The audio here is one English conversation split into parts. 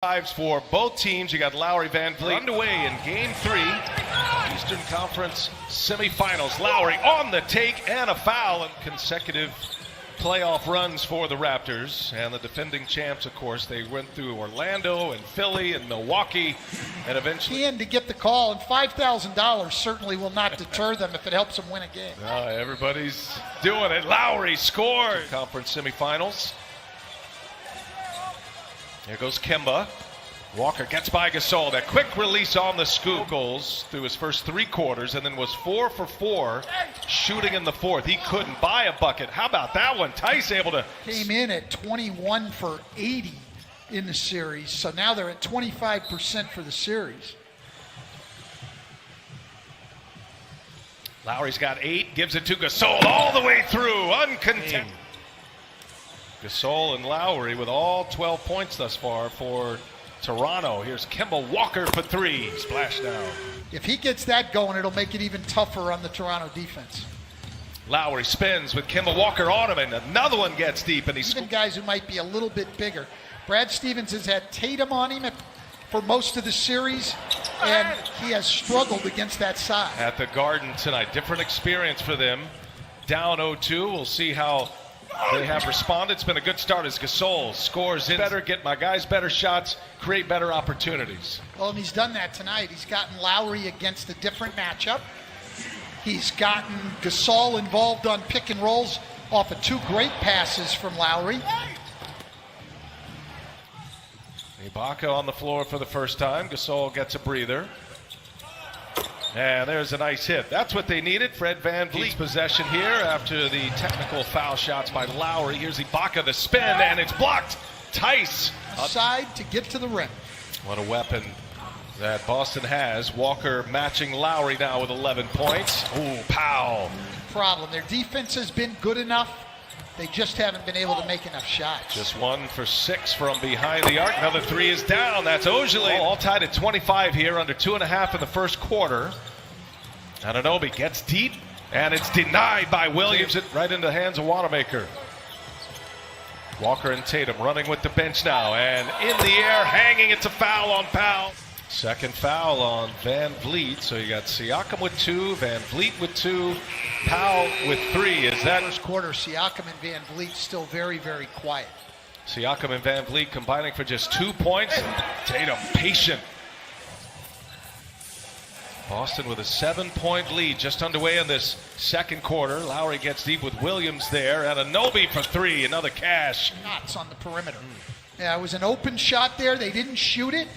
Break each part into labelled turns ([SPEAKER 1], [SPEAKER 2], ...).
[SPEAKER 1] Lives for both teams. You got Lowry, Van Vliet underway in Game 3, Eastern Conference semifinals. Lowry on the take and a foul, and consecutive playoff runs for the Raptors. And the defending champs, of course, they went through Orlando and Philly and Milwaukee, and eventually
[SPEAKER 2] to get the call, and $5,000 certainly will not deter them if it helps them win a game.
[SPEAKER 1] Everybody's doing it. Lowry scores. Conference semifinals. There goes Kemba. Walker gets by Gasol. That quick release on the scoop. Goals through his first 3 quarters, and then was 4 for 4 shooting in the fourth. He couldn't buy a bucket. How about that one? Tice able to...
[SPEAKER 2] Came in at 21 for 80 in the series, so now they're at 25% for the series.
[SPEAKER 1] Lowry's got 8, gives it to Gasol all the way through, uncontested. Gasol and Lowry with all 12 points thus far for Toronto. Here's Kemba Walker for 3. Splash down.
[SPEAKER 2] If he gets that going, it'll make it even tougher on the Toronto defense.
[SPEAKER 1] Lowry spins with Kemba Walker on him, and another one gets deep, and he's
[SPEAKER 2] even guys who might be a little bit bigger. Brad Stevens has had Tatum on him for most of the series, and he has struggled against that side.
[SPEAKER 1] At the Garden tonight, different experience for them. Down 0-2. We'll see how they have responded. It's been a good start as Gasol scores in better, get my guys better shots, create better opportunities.
[SPEAKER 2] Well, and he's done that tonight. He's gotten Lowry against a different matchup. He's gotten Gasol involved on pick and rolls off of 2 great passes from Lowry.
[SPEAKER 1] Ibaka on the floor for the first time. Gasol gets a breather. And there's a nice hit. That's what they needed. Fred VanVleet's possession here after the technical foul shots by Lowry. Here's Ibaka, the spin, and it's blocked. Tice.
[SPEAKER 2] Side to get to the rim.
[SPEAKER 1] What a weapon that Boston has. Walker matching Lowry now with 11 points. Ooh, Powell.
[SPEAKER 2] Problem. Their defense has been good enough. They just haven't been able to make enough shots.
[SPEAKER 1] Just 1 for 6 from behind the arc. Another 3 is down. That's Ojale. All tied at 25 here, under 2.5 in the first quarter. Anunoby gets deep, and it's denied by Williams. Right into the hands of Wanamaker. Walker and Tatum running with the bench now, and in the air, hanging. It's a foul on Powell. Second foul on Van Vliet. So you got Siakam with 2, Van Vliet with 2, Powell with 3. Is that
[SPEAKER 2] first quarter? Siakam and Van Vliet still very, very quiet.
[SPEAKER 1] Siakam and Van Vliet combining for just 2 points. Tatum patient. Boston with a 7-point lead just underway in this second quarter. Lowry gets deep with Williams there, and Anunoby for 3. Another cash.
[SPEAKER 2] Knots on the perimeter. Yeah, it was an open shot there. They didn't shoot it.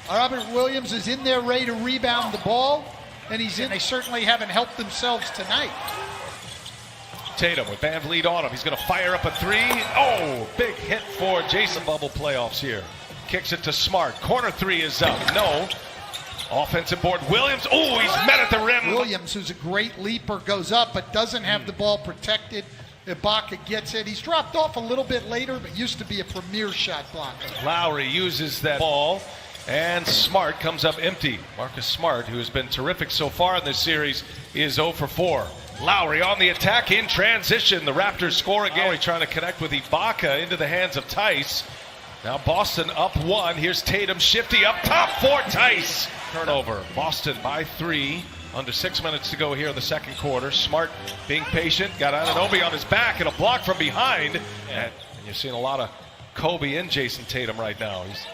[SPEAKER 2] Robert Williams is in there ready to rebound the ball, and he's in. They certainly haven't helped themselves tonight.
[SPEAKER 1] Tatum with Van Vliet on him. He's going to fire up a 3. Oh, big hit for Jason. Bubble playoffs here. Kicks it to Smart. Corner 3 is up. No. Offensive board. Williams. Oh, he's met at the rim.
[SPEAKER 2] Williams, who's a great leaper, goes up but doesn't have the ball protected. Ibaka gets it. He's dropped off a little bit later, but used to be a premier shot blocker.
[SPEAKER 1] Lowry uses that ball. And Smart comes up empty. Marcus Smart, who has been terrific so far in this series, is 0 for 4. Lowry on the attack in transition. The Raptors score again. Lowry trying to connect with Ibaka into the hands of Tice. Now Boston up 1. Here's Tatum shifty up top for Tice. Turnover. Boston by 3. Under 6 minutes to go here in the second quarter. Smart being patient. Got Anunoby on his back and a block from behind. And you're seeing a lot of Kobe and Jason Tatum right now. He's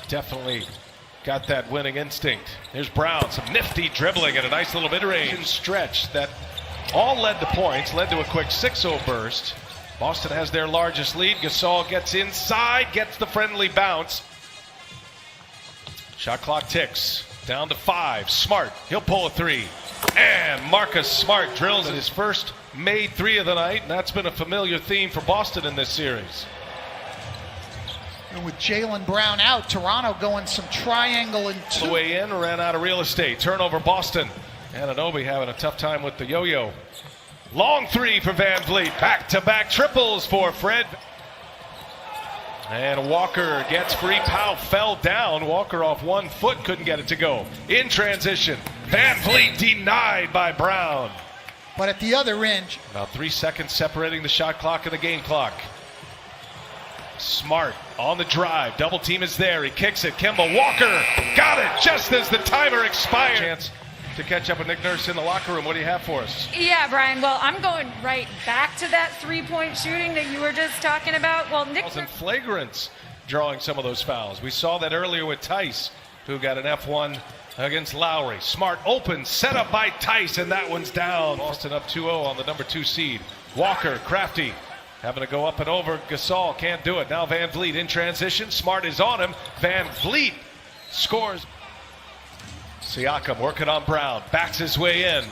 [SPEAKER 1] definitely got that winning instinct. Here's Brown, some nifty dribbling and a nice little mid-range stretch that all led to points, led to a quick 6-0 burst. Boston has their largest lead. Gasol gets inside, gets the friendly bounce. Shot clock ticks, down to 5. Smart, he'll pull a 3. And Marcus Smart drills his first made 3 of the night, and that's been a familiar theme for Boston in this series.
[SPEAKER 2] And with Jaylen Brown out, Toronto going some triangle and 2.
[SPEAKER 1] The way in, ran out of real estate. Turnover Boston. Anunoby having a tough time with the yo-yo. Long 3 for Van Vliet. Back-to-back triples for Fred. And Walker gets free. Powell fell down. Walker off 1 foot, couldn't get it to go. In transition. Van Vliet denied by Brown.
[SPEAKER 2] But at the other end,
[SPEAKER 1] about 3 seconds separating the shot clock and the game clock. Smart on the drive. Double team is there. He kicks it. Kemba Walker got it just as the timer expired. Chance to catch up with Nick Nurse in the locker room. What do you have for us?
[SPEAKER 3] Yeah, Brian. Well, I'm going right back to that three-point shooting that you were just talking about. Well, Nick
[SPEAKER 1] Nurse and flagrants drawing some of those fouls. We saw that earlier with Tice, who got an F1 against Lowry. Smart open, set up by Tice, and that one's down. Boston up 2-0 on the number 2 seed. Walker, crafty, having to go up and over. Gasol can't do it. Now Van Vliet in transition. Smart is on him. Van Vliet scores. Siakam working on Brown. Backs his way in.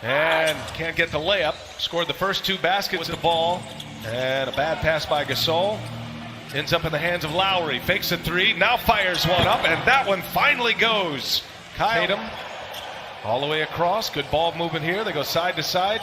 [SPEAKER 1] And can't get the layup. Scored the first 2 baskets with the ball. And a bad pass by Gasol. Ends up in the hands of Lowry. Fakes a 3. Now fires one up. And that one finally goes. Tatum all the way across. Good ball movement here. They go side to side.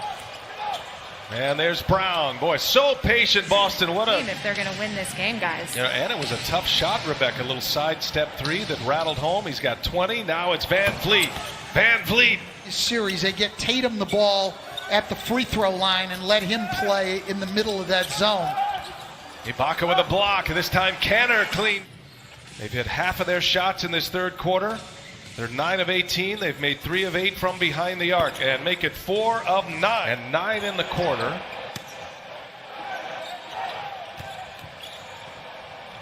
[SPEAKER 1] And there's Brown. Boy, so patient, Boston. What a...
[SPEAKER 3] if they're going to win this game, guys.
[SPEAKER 1] You know, and it was a tough shot, Rebecca. A little sidestep 3 that rattled home. He's got 20. Now it's Van Vliet. Van Vliet.
[SPEAKER 2] This series, they get Tatum the ball at the free throw line and let him play in the middle of that zone.
[SPEAKER 1] Ibaka with a block. This time Kanter clean. They've hit half of their shots in this third quarter. They're 9 of 18. They've made 3 of 8 from behind the arc and make it 4 of 9. And 9 in the corner.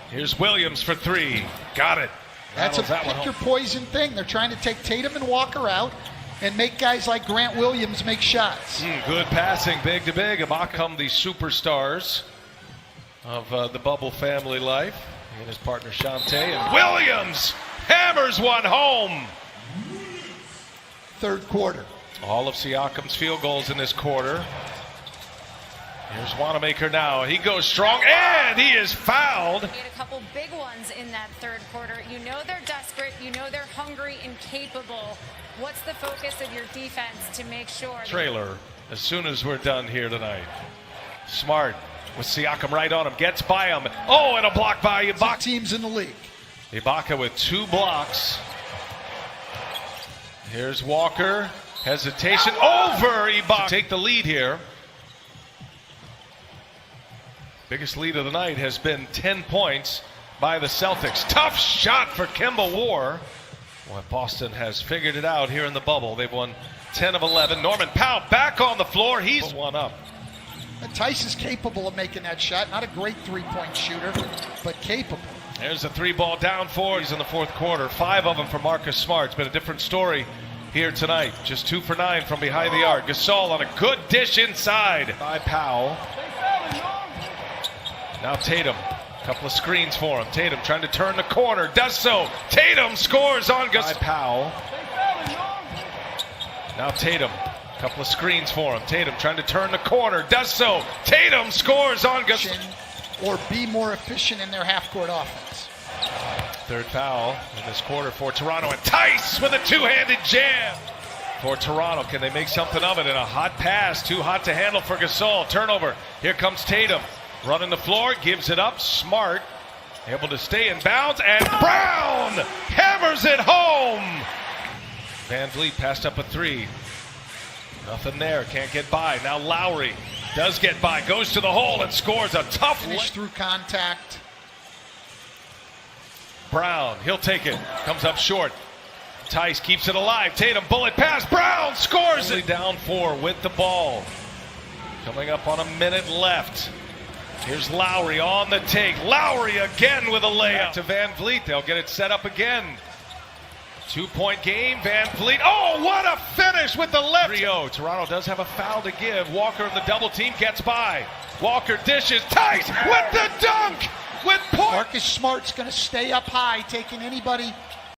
[SPEAKER 1] Here's Williams for 3. Got it.
[SPEAKER 2] That's a pick your poison thing. They're trying to take Tatum and Walker out and make guys like Grant Williams make shots.
[SPEAKER 1] Good passing, big to big. Ibaka come the superstars of the bubble family life. He and his partner Shantae. And Williams hammers one home.
[SPEAKER 2] Third quarter.
[SPEAKER 1] All of Siakam's field goals in this quarter. Here's Wanamaker now. He goes strong, and he is fouled.
[SPEAKER 3] Made a couple big ones in that third quarter. You know they're desperate. You know they're hungry and capable. What's the focus of your defense to make sure?
[SPEAKER 1] Trailer as soon as we're done here tonight. Smart with Siakam right on him. Gets by him. Oh, and a block by Ibaka.
[SPEAKER 2] Teams in the league.
[SPEAKER 1] Ibaka with 2 blocks. Here's Walker. Hesitation over Ibaka. Take the lead here. Biggest lead of the night has been 10 points by the Celtics. Tough shot for Kemba War. Well, Boston has figured it out here in the bubble. They've won 10 of 11. Norman Powell back on the floor. He's one up.
[SPEAKER 2] And Tice is capable of making that shot. Not a great three-point shooter, but capable.
[SPEAKER 1] There's a 3-ball down 4. He's in the fourth quarter. 5 of them for Marcus Smart. It's been a different story here tonight. Just 2 for 9 from behind the arc. Gasol on a good dish inside by Powell. Now Tatum. A couple of screens for him. Tatum trying to turn the corner. Does so. Tatum scores on Gasol. Powell. Now Tatum. A couple of screens for him. Tatum trying to turn the corner. Does so. Tatum scores on Gasol.
[SPEAKER 2] Or be more efficient in their half-court offense.
[SPEAKER 1] Third foul in this quarter for Toronto. And Tice with a 2-handed jam for Toronto. Can they make something of it? And a hot pass. Too hot to handle for Gasol. Turnover. Here comes Tatum. Running the floor. Gives it up. Smart. Able to stay in bounds. And Brown hammers it home. Van Vliet passed up a 3. Nothing there. Can't get by. Now Lowry does get by. Goes to the hole and scores a tough
[SPEAKER 2] finish through contact.
[SPEAKER 1] Brown. He'll take it. Comes up short. Tice keeps it alive. Tatum bullet pass. Brown scores it. Down 4 with the ball. Coming up on a minute left. Here's Lowry on the take. Lowry again with a layup. Back to Van Vliet. They'll get it set up again. 2-point game. Van Vliet. Oh, what a finish with the left. 3-0. Toronto does have a foul to give. Walker of the double team gets by. Walker dishes. Tice with the dunk. With point.
[SPEAKER 2] Marcus Smart's going to stay up high, taking anybody